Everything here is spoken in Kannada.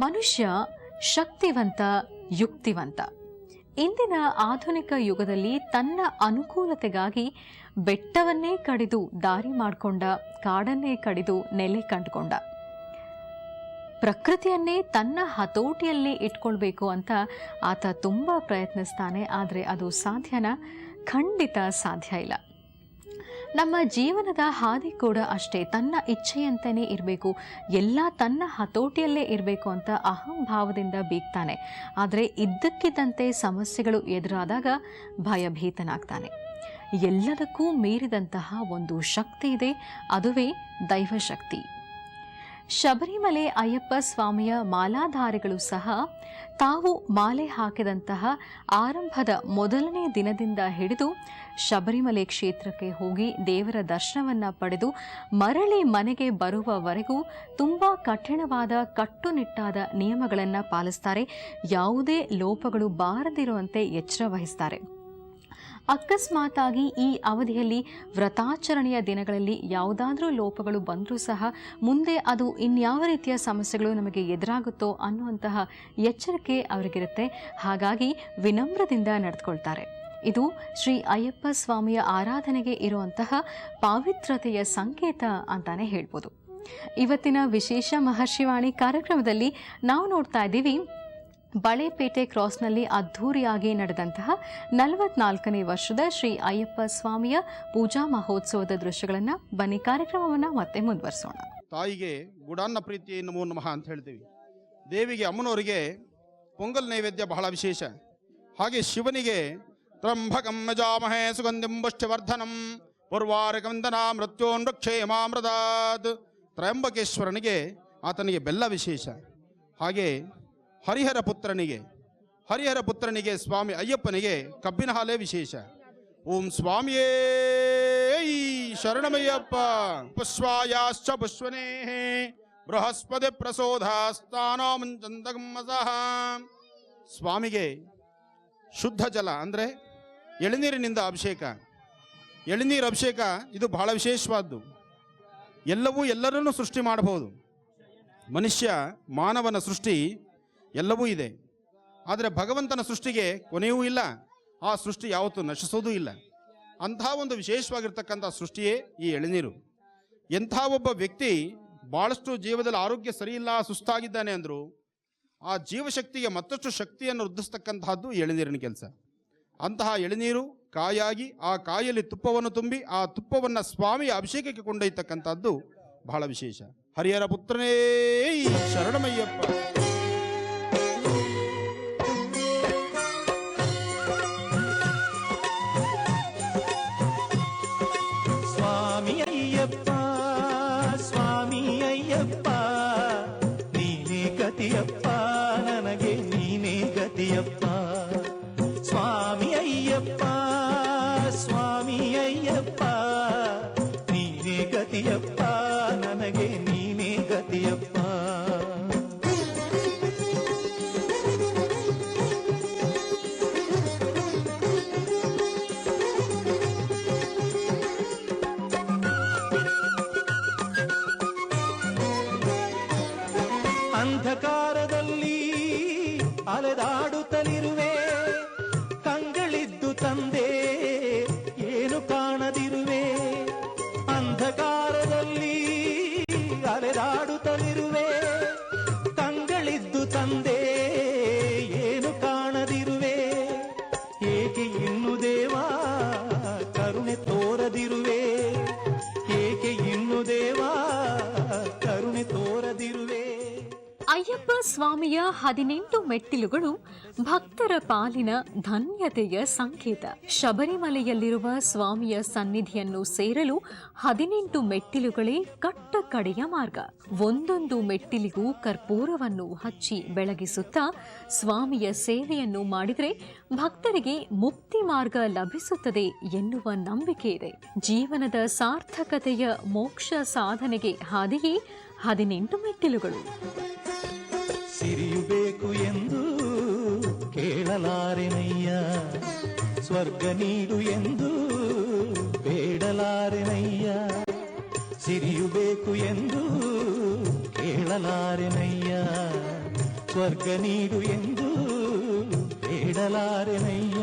ಮನುಷ್ಯ ಶಕ್ತಿವಂತ, ಯುಕ್ತಿವಂತ. ಇಂದಿನ ಆಧುನಿಕ ಯುಗದಲ್ಲಿ ತನ್ನ ಅನುಕೂಲತೆಗಾಗಿ ಬೆಟ್ಟವನ್ನೇ ಕಡಿದು ದಾರಿ ಮಾಡಿಕೊಂಡ, ಕಾಡನ್ನೇ ಕಡಿದು ನೆಲೆ ಕಂಡುಕೊಂಡ, ಪ್ರಕೃತಿಯನ್ನೇ ತನ್ನ ಹತೋಟಿಯಲ್ಲಿ ಇಟ್ಕೊಳ್ಬೇಕು ಅಂತ ಆತ ತುಂಬ ಪ್ರಯತ್ನಿಸ್ತಾನೆ. ಆದರೆ ಅದು ಸಾಧ್ಯನಾ? ಖಂಡಿತ ಸಾಧ್ಯ ಇಲ್ಲ. ನಮ್ಮ ಜೀವನದ ಹಾದಿ ಕೂಡ ಅಷ್ಟೇ. ತನ್ನ ಇಚ್ಛೆಯಂತೆಯೇ ಇರಬೇಕು, ಎಲ್ಲ ತನ್ನ ಹತೋಟಿಯಲ್ಲೇ ಇರಬೇಕು ಅಂತ ಅಹಂಭಾವದಿಂದ ಬೀಗ್ತಾನೆ. ಆದರೆ ಇದ್ದಕ್ಕಿದ್ದಂತೆ ಸಮಸ್ಯೆಗಳು ಎದುರಾದಾಗ ಭಯಭೀತನಾಗ್ತಾನೆ. ಎಲ್ಲದಕ್ಕೂ ಮೀರಿದಂತಹ ಒಂದು ಶಕ್ತಿ ಇದೆ, ಅದುವೇ ದೈವಶಕ್ತಿ. ಶಬರಿಮಲೆ ಅಯ್ಯಪ್ಪ ಸ್ವಾಮಿಯ ಮಾಲಾಧಾರಿಗಳು ಸಹ ತಾವು ಮಾಲೆ ಹಾಕಿದಂತಹ ಆರಂಭದ ಮೊದಲನೇ ದಿನದಿಂದ ಹಿಡಿದು ಶಬರಿಮಲೆ ಕ್ಷೇತ್ರಕ್ಕೆ ಹೋಗಿ ದೇವರ ದರ್ಶನವನ್ನು ಪಡೆದು ಮರಳಿ ಮನೆಗೆ ಬರುವವರೆಗೂ ತುಂಬ ಕಠಿಣವಾದ ಕಟ್ಟುನಿಟ್ಟಾದ ನಿಯಮಗಳನ್ನು ಪಾಲಿಸ್ತಾರೆ. ಯಾವುದೇ ಲೋಪಗಳು ಬಾರದಿರುವಂತೆ ಎಚ್ಚರ ವಹಿಸ್ತಾರೆ. ಅಕಸ್ಮಾತಾಗಿ ಈ ಅವಧಿಯಲ್ಲಿ ವ್ರತಾಚರಣೆಯ ದಿನಗಳಲ್ಲಿ ಯಾವುದಾದ್ರೂ ಲೋಪಗಳು ಬಂದರೂ ಸಹ ಮುಂದೆ ಅದು ಇನ್ಯಾವ ರೀತಿಯ ಸಮಸ್ಯೆಗಳು ನಮಗೆ ಎದುರಾಗುತ್ತೋ ಅನ್ನುವಂತಹ ಎಚ್ಚರಿಕೆ ಅವರಿಗಿರುತ್ತೆ. ಹಾಗಾಗಿ ವಿನಮ್ರದಿಂದ ನಡೆದುಕೊಳ್ತಾರೆ. ಇದು ಶ್ರೀ ಅಯ್ಯಪ್ಪ ಸ್ವಾಮಿಯ ಆರಾಧನೆಗೆ ಇರುವಂತಹ ಪಾವಿತ್ರತೆಯ ಸಂಕೇತ ಅಂತಾನೆ ಹೇಳ್ಬೋದು. ಇವತ್ತಿನ ವಿಶೇಷ ಮಹರ್ಷಿವಾಣಿ ಕಾರ್ಯಕ್ರಮದಲ್ಲಿ ನಾವು ನೋಡ್ತಾ ಇದ್ದೀವಿ ಬಳೆಪೇಟೆ ಕ್ರಾಸ್ನಲ್ಲಿ ಅದ್ಧೂರಿಯಾಗಿ ನಡೆದಂತಹ 44ನೇ ವರ್ಷದ ಶ್ರೀ ಅಯ್ಯಪ್ಪ ಸ್ವಾಮಿಯ ಪೂಜಾ ಮಹೋತ್ಸವದ ದೃಶ್ಯಗಳನ್ನು. ಬನ್ನಿ ಕಾರ್ಯಕ್ರಮವನ್ನು ಮತ್ತೆ ಮುಂದುವರಿಸೋಣ. ತಾಯಿಗೆ ಗುಡಾನ್ನ ಪ್ರೀತಿ ನಮೋ ನಮಃ ಅಂತ ಹೇಳ್ತೀವಿ. ದೇವಿಗೆ ಅಮ್ಮನವರಿಗೆ ಪೊಂಗಲ್ ನೈವೇದ್ಯ ಬಹಳ ವಿಶೇಷ. ಹಾಗೆ ಶಿವನಿಗೆ ತ್ರಂಬಕಂ ಯಜಾಮಹೇ ಸುಗಂಧಿಂ ಪುಷ್ಟಿವರ್ಧನಂ ಪೂರ್ವಾರಕವಂದನಾ ಮೃತ್ಯೋನ್ವಕ್ಷೇಮಾಮೃತಾತ್. ತ್ರಯಂಬಕೇಶ್ವರನಿಗೆ ಆತನಿಗೆ ಬೆಲ್ಲ ವಿಶೇಷ. ಹಾಗೆ ಹರಿಹರ ಪುತ್ರನಿಗೆ ಸ್ವಾಮಿ ಅಯ್ಯಪ್ಪನಿಗೆ ಕಬ್ಬಿನ ಹಾಲೇ ವಿಶೇಷ. ಓಂ ಸ್ವಾಮಿಯೇ ಶರಣಮಯ್ಯಪ್ಪ. ಪುಷ್ವಾಯಾಶ್ಚ ಪುಷ್ವನೇ ಬೃಹಸ್ಪತಿ ಪ್ರಸೋಧಾಸ್ತಾನೋ ಮುಂಚಂತಗಮ್ಮಸಃ. ಸ್ವಾಮಿಗೆ ಶುದ್ಧ ಜಲ ಅಂದರೆ ಎಳನೀರಿನಿಂದ ಅಭಿಷೇಕ. ಎಳನೀರು ಅಭಿಷೇಕ ಇದು ಬಹಳ ವಿಶೇಷವಾದ್ದು. ಎಲ್ಲವೂ ಎಲ್ಲರನ್ನೂ ಸೃಷ್ಟಿ ಮಾಡಬಹುದು. ಮನುಷ್ಯ ಮಾನವನ ಸೃಷ್ಟಿ ಎಲ್ಲವೂ ಇದೆ, ಆದರೆ ಭಗವಂತನ ಸೃಷ್ಟಿಗೆ ಕೊನೆಯೂ ಇಲ್ಲ. ಆ ಸೃಷ್ಟಿ ಯಾವತ್ತೂ ನಶಿಸೋದೂ ಇಲ್ಲ. ಅಂಥ ಒಂದು ವಿಶೇಷವಾಗಿರ್ತಕ್ಕಂಥ ಸೃಷ್ಟಿಯೇ ಈ ಎಳನೀರು. ಎಂಥ ಒಬ್ಬ ವ್ಯಕ್ತಿ ಭಾಳಷ್ಟು ಜೀವದಲ್ಲಿ ಆರೋಗ್ಯ ಸರಿಯಿಲ್ಲ, ಸುಸ್ತಾಗಿದ್ದಾನೆ ಅಂದರೂ ಆ ಜೀವಶಕ್ತಿಗೆ ಮತ್ತಷ್ಟು ಶಕ್ತಿಯನ್ನು ವೃದ್ಧಿಸ್ತಕ್ಕಂತಹದ್ದು ಎಳನೀರಿನ ಕೆಲಸ. ಅಂತಹ ಎಳನೀರು ಕಾಯಾಗಿ ಆ ಕಾಯಲ್ಲಿ ತುಪ್ಪವನ್ನು ತುಂಬಿ ಆ ತುಪ್ಪವನ್ನು ಸ್ವಾಮಿಯ ಅಭಿಷೇಕಕ್ಕೆ ಕೊಂಡೊಯ್ತಕ್ಕಂಥದ್ದು ಬಹಳ ವಿಶೇಷ. ಹರಿಹರ ಪುತ್ರನೇ ಶರಣಮಯ್ಯಪ್ಪ. ಸ್ವಾಮಿ ಅಯ್ಯಪ್ಪ ನೀನೇ ಗತಿಯಪ್ಪ, ನನಗೆ ನೀನೇ ಗತಿಯಪ್ಪ. ಸ್ವಾಮಿ ಅಯ್ಯಪ್ಪ ನೀನೇ ಗತಿಯಪ್ಪ, ನನಗೆ ನೀನೇ ಗತಿಯಪ್ಪ. ಅಂಧಕಾರದಲ್ಲಿ ಅಲೆದಾಡುತ್ತಲಿರುವೆ, ಕಂಗಳಿದ್ದು ತಂದೆ ಏನು ಕಾಣದಿರುವೆ. ಅಂಧಕಾರದಲ್ಲಿ ಅಲೆದಾಡುತ್ತಲಿರುವೆ, ಕಂಗಳಿದ್ದು ತಂದೆ ಏನು ಕಾಣದಿರುವೆ. ಏಕೆ ಇನ್ನು ದೇವಾ ಕರುಣೆ ತೋರದಿರುವೆ, ಏಕೆ ಇನ್ನು ದೇವಾ ಕರುಣೆ ತೋರದಿರುವೆ. ಅಯ್ಯಪ್ಪ ಸ್ವಾಮಿಯ 18 ಮೆಟ್ಟಿಲುಗಳು ಭಕ್ತರ ಪಾಲಿನ ಧನ್ಯತೆಯ ಸಂಕೇತ. ಶಬರಿಮಲೆಯಲ್ಲಿರುವ ಸ್ವಾಮಿಯ ಸನ್ನಿಧಿಯನ್ನು ಸೇರಲು 18 ಮೆಟ್ಟಿಲುಗಳೇ ಕಟ್ಟ ಕಡೆಯ ಮಾರ್ಗ. ಒಂದೊಂದು ಮೆಟ್ಟಿಲಿಗೂ ಕರ್ಪೂರವನ್ನು ಹಚ್ಚಿ ಬೆಳಗಿಸುತ್ತಾ ಸ್ವಾಮಿಯ ಸೇವೆಯನ್ನು ಮಾಡಿದರೆ ಭಕ್ತರಿಗೆ ಮುಕ್ತಿ ಮಾರ್ಗ ಲಭಿಸುತ್ತದೆ ಎನ್ನುವ ನಂಬಿಕೆ ಇದೆ. ಜೀವನದ ಸಾರ್ಥಕತೆಯ ಮೋಕ್ಷ ಸಾಧನೆಗೆ ಹಾದಿಯೇ 18 ಮೆಟ್ಟಿಲುಗಳು. ಸಿರಿಯು ಬೇಕು ಎಂದು ಕೇಳಲಾರೆನಯ್ಯ, ಸ್ವರ್ಗ ನೀಡು ಎಂದು ಬೇಡಲಾರೆನಯ್ಯ. ಸಿರಿಯು ಬೇಕು ಎಂದು ಕೇಳಲಾರೆನಯ್ಯ, ಸ್ವರ್ಗ ನೀಡು ಎಂದು ಬೇಡಲಾರೆನಯ್ಯ.